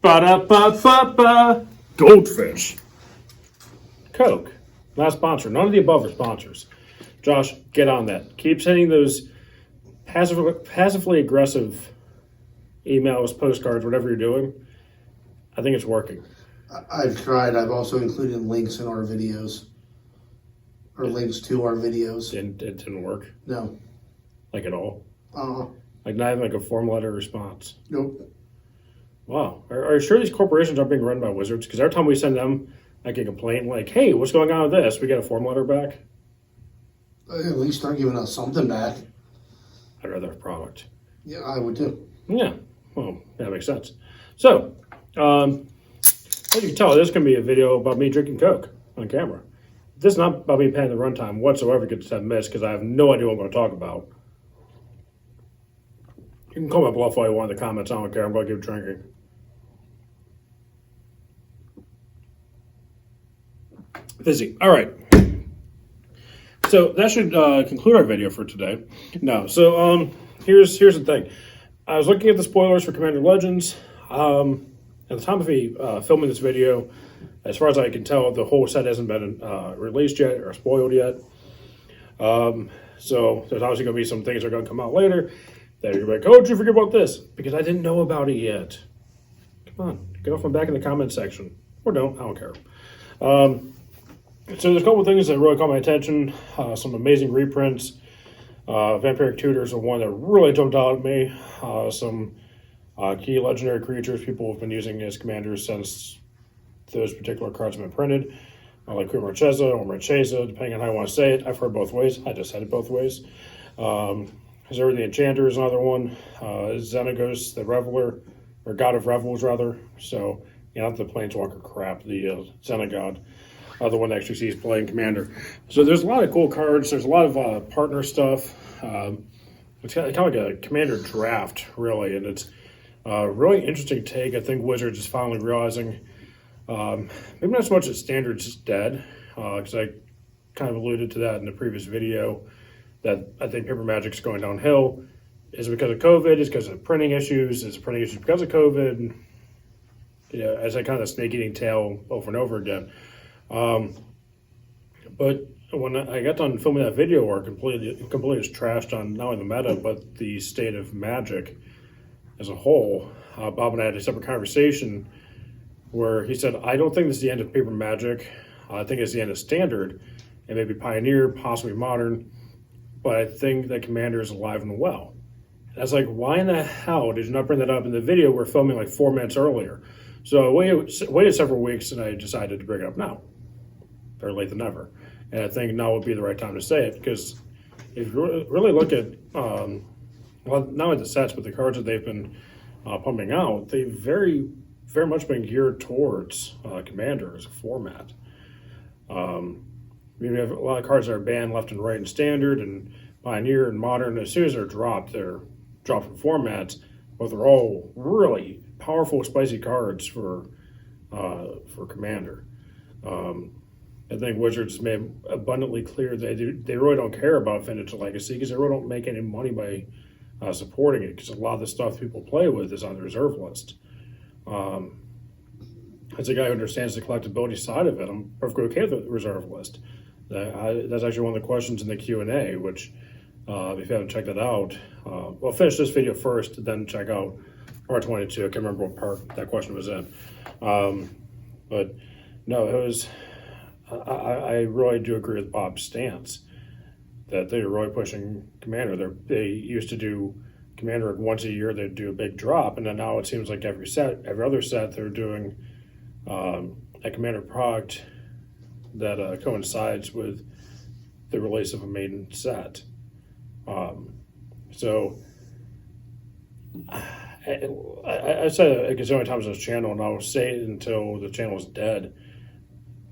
Ba-da-ba-ba-ba. Goldfish. Coke. Not a sponsor. None of the above are sponsors. Josh, get on that. Keep sending those passively aggressive emails, postcards, whatever you're doing. I think it's working. I've tried. I've also included links in our videos. Or links to our videos. It didn't work? No. Like at all? Uh-huh. Like not even like a form letter response? Nope. Wow. Are you sure these corporations aren't being run by wizards? Because every time we send them like a complaint, like, hey, what's going on with this? We get a form letter back? At least start giving us something back. I'd rather have product. Yeah, I would too. Yeah. Well, that makes sense. So, as you can tell, this is going to be a video about me drinking Coke on camera. This is not about me paying the runtime whatsoever, get to miss, because I have no idea what I'm going to talk about. You can call my bluff all you want in the comments. I don't care. I'm going to keep drinking. Fizzy. All right. So that should conclude our video for today. No. So here's the thing. I was looking at the spoilers for Commander Legends. At the time of me filming this video, as far as I can tell, the whole set hasn't been released yet or spoiled yet. So there's obviously going to be some things that are going to come out later that you're like, oh, did you forget about this? Because I didn't know about it yet. Come on, get off my back in the comment section. Or don't, I don't care. So there's a couple of things that really caught my attention. Some amazing reprints. Vampiric Tutors are one that really jumped out at me. Some key legendary creatures people have been using as commanders since those particular cards have been printed. Like Queen Marchesa or Marchesa, depending on how you want to say it. I've heard both ways. I just said it both ways. Zuri the Enchanter is another one. Xenagos the Reveler, or God of Revels, rather. So, not the Planeswalker crap, the Xenagod. The one that actually sees playing Commander. So there's a lot of cool cards. There's a lot of partner stuff. It's kind of like a Commander draft, really. And it's a really interesting take. I think Wizards is finally realizing, maybe not so much that Standard's is dead, because I kind of alluded to that in the previous video, that I think Paper Magic's going downhill. Is it because of COVID? Is it because of printing issues? Is it printing issues because of COVID? As a kind of snake-eating tail over and over again. But when I got done filming that video, where completely just trashed on not only the meta, but the state of Magic as a whole, Bob and I had a separate conversation where he said, I don't think this is the end of Paper Magic. I think it's the end of Standard, and maybe Pioneer, possibly Modern, but I think that Commander is alive and well. And I was like, why in the hell did you not bring that up in the video we're filming like 4 minutes earlier? So I waited several weeks, and I decided to bring it up now. Better late than never. And I think now would be the right time to say it, because if you really look at, well, not only the sets, but the cards that they've been pumping out, they've very, very much been geared towards Commander as a format. We have a lot of cards that are banned left and right in Standard and Pioneer and Modern. As soon as they're dropped from formats, but they're all really powerful, spicy cards for Commander. I think Wizards made abundantly clear they really don't care about Vintage Legacy, because they really don't make any money by supporting it, because a lot of the stuff people play with is on the reserve list. As a guy who understands the collectability side of it, I'm perfectly okay with the reserve list. That's actually one of the questions in the Q&A, which if you haven't checked that out, well, finish this video first, then check out part 22. I can't remember what part that question was in. But no, it was, I really do agree with Bob's stance that they're really pushing Commander. They used to do Commander once a year. They'd do a big drop, and then now it seems like every other set, they're doing a Commander product that coincides with the release of a maiden set. So I said it a zillion times on this channel, and I'll say it until the channel is dead,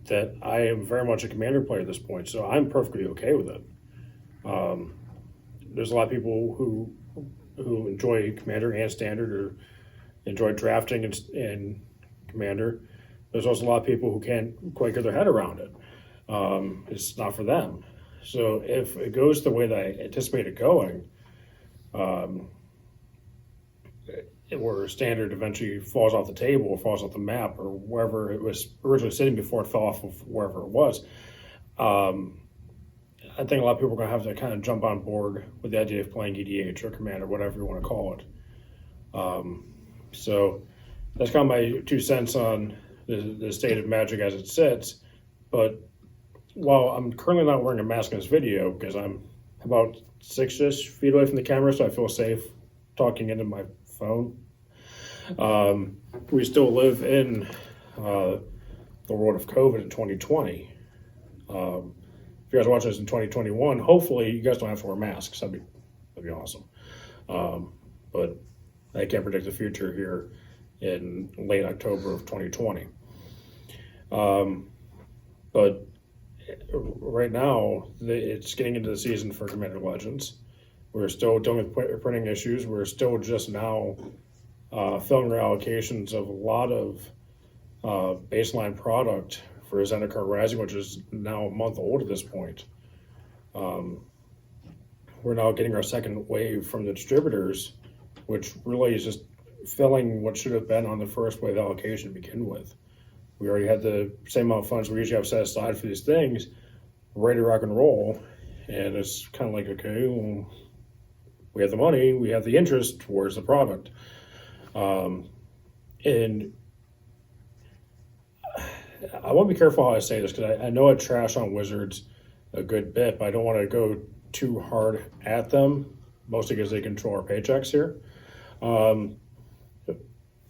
that I am very much a Commander player at this point, so I'm perfectly okay with it. There's a lot of people who enjoy Commander and Standard, or enjoy drafting and Commander. There's also a lot of people who can't quite get their head around it. It's not for them. So if it goes the way that I anticipate it going, where standard eventually falls off the table or falls off the map or wherever it was originally sitting before it fell off of wherever it was. I think a lot of people are going to have to kind of jump on board with the idea of playing EDH or Commander, whatever you want to call it. So that's kind of my 2 cents on the state of Magic as it sits. But while I'm currently not wearing a mask in this video because I'm about 6-ish feet away from the camera, so I feel safe talking into my phone, we still live in the world of COVID in 2020. If you guys watch this in 2021, hopefully you guys don't have to wear masks. That'd be awesome. But I can't predict the future here in late October of 2020. But right now, it's getting into the season for Commander Legends. We're still dealing with printing issues. We're still just now filling our allocations of a lot of baseline product for Zendikar Rising, which is now a month old at this point. We're now getting our second wave from the distributors, which really is just filling what should have been on the first wave allocation to begin with. We already had the same amount of funds we usually have set aside for these things, ready to rock and roll, and it's kind of like, okay, well, we have the money, we have the interest towards the product. And I want to be careful how I say this because I know I trash on Wizards a good bit, but I don't want to go too hard at them, mostly because they control our paychecks here. But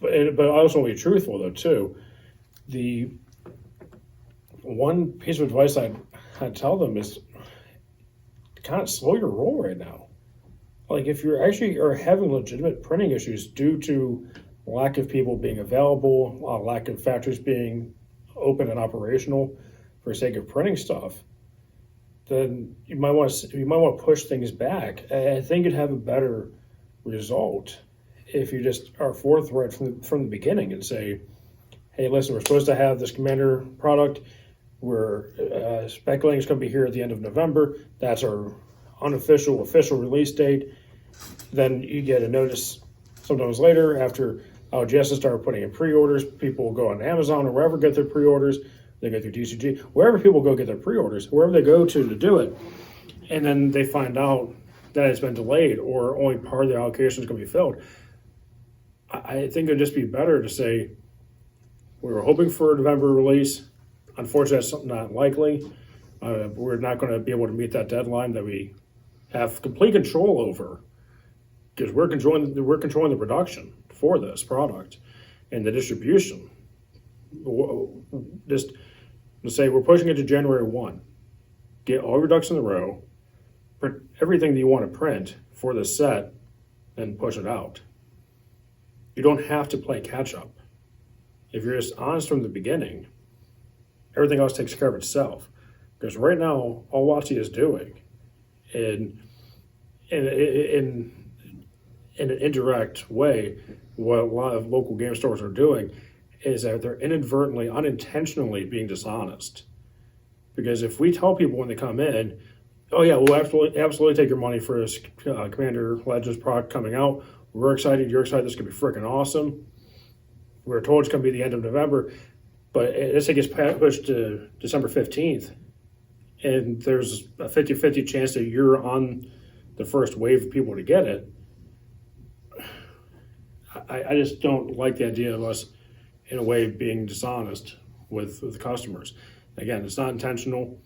I also want to be truthful, though, too. The one piece of advice I'd tell them is kind of slow your roll right now. Like, if you're actually are having legitimate printing issues due to lack of people being available, lack of factories being open and operational for the sake of printing stuff, then you might want to push things back. I think you'd have a better result if you just are forthright from the beginning and say, hey, listen, we're supposed to have this Commander product. We're speculating it's going to be here at the end of November. That's our unofficial, official release date. Then you get a notice sometimes later after LGS has started putting in pre-orders. People will go on Amazon or wherever get their pre-orders. They go through DCG. Wherever people go get their pre-orders, wherever they go to do it. And then they find out that it's been delayed or only part of the allocation is going to be filled. I think it'd just be better to say, we were hoping for a November release. Unfortunately, that's something not likely. We're not going to be able to meet that deadline that we have complete control over because we're controlling the production for this product and the distribution. Just to say we're pushing it to January 1. Get all your ducks in a row, print everything that you want to print for the set, and push it out. You don't have to play catch up. If you're just honest from the beginning, everything else takes care of itself. Because right now, all WotC is doing, in an indirect way, what a lot of local game stores are doing is that they're inadvertently, unintentionally being dishonest. Because if we tell people when they come in, oh yeah, we'll absolutely take your money for this Commander Legends product coming out. We're excited, you're excited, this could be freaking awesome. We're told it's going to be the end of November, but this thing gets pushed to December 15th, and there's a 50-50 chance that you're on the first wave of people to get it. I just don't like the idea of us, in a way, being dishonest with customers. Again, it's not intentional.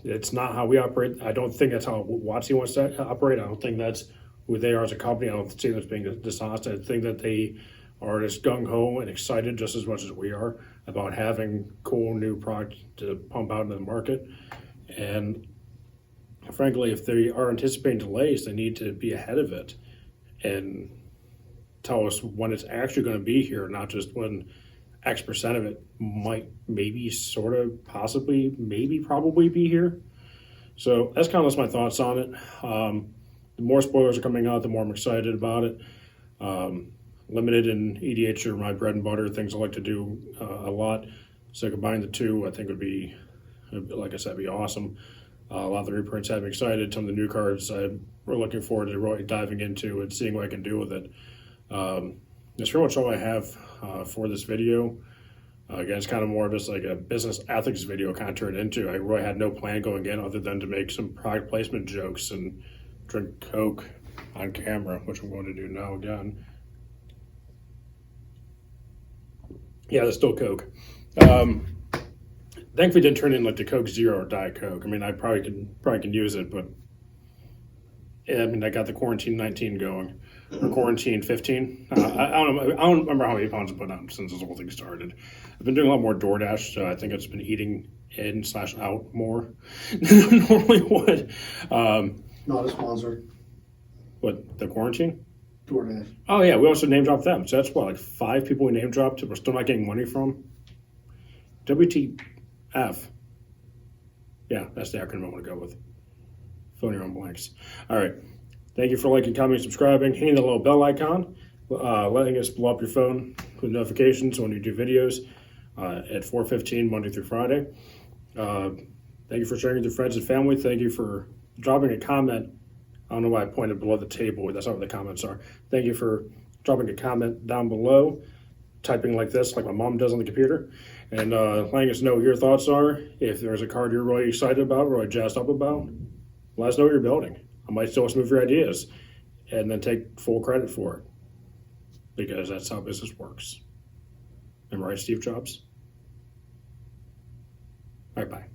It's not how we operate. I don't think that's how WotC wants to operate. I don't think that's who they are as a company. I don't see them as being dishonest. I think that they are just gung-ho and excited just as much as we are about having cool new product to pump out into the market. And frankly, if they are anticipating delays, they need to be ahead of it and tell us when it's actually going to be here, not just when X percent of it might, maybe, sort of, possibly, maybe, probably be here. So that's kind of just my thoughts on it. The more spoilers are coming out, the more I'm excited about it. Limited and EDH are my bread and butter, things I like to do a lot. So combining the two, I think would be, like I said, be awesome. A lot of the reprints have me excited. Some of the new cards we're looking forward to really diving into and seeing what I can do with it. that's pretty much all I have for this video. Again, it's kind of more of just like a business ethics video kind of turned into. I really had no plan going in other than to make some product placement jokes and drink Coke on camera, which I'm going to do now again. Yeah, there's still Coke. Thankfully, didn't turn in like the Coke Zero or Diet Coke. I mean, I probably can use it, but yeah, I mean, I got the Quarantine 19 going, or Quarantine 15. I don't remember how many pounds I put on since this whole thing started. I've been doing a lot more DoorDash, so I think it's been eating in/out more than I normally would. Not a sponsor. What, the Quarantine? DoorDash. Oh yeah, we also name dropped them. So that's what, like 5 people we name dropped. We're still not getting money from. WTF? Yeah, that's the acronym I want to go with. Fill in your own blanks. All right. Thank you for liking, commenting, subscribing, hitting the little bell icon, letting us blow up your phone with notifications when you do videos at 4:15 Monday through Friday. Thank you for sharing with your friends and family. Thank you for dropping a comment. I don't know why I pointed below the table. That's not what the comments are. Thank you for dropping a comment down below, typing like this, like my mom does on the computer, and letting us know what your thoughts are. If there's a card you're really excited about, really jazzed up about, let us know what you're building. I might still some of your ideas and then take full credit for it because that's how business works. Am I right, Steve Jobs? All right, bye.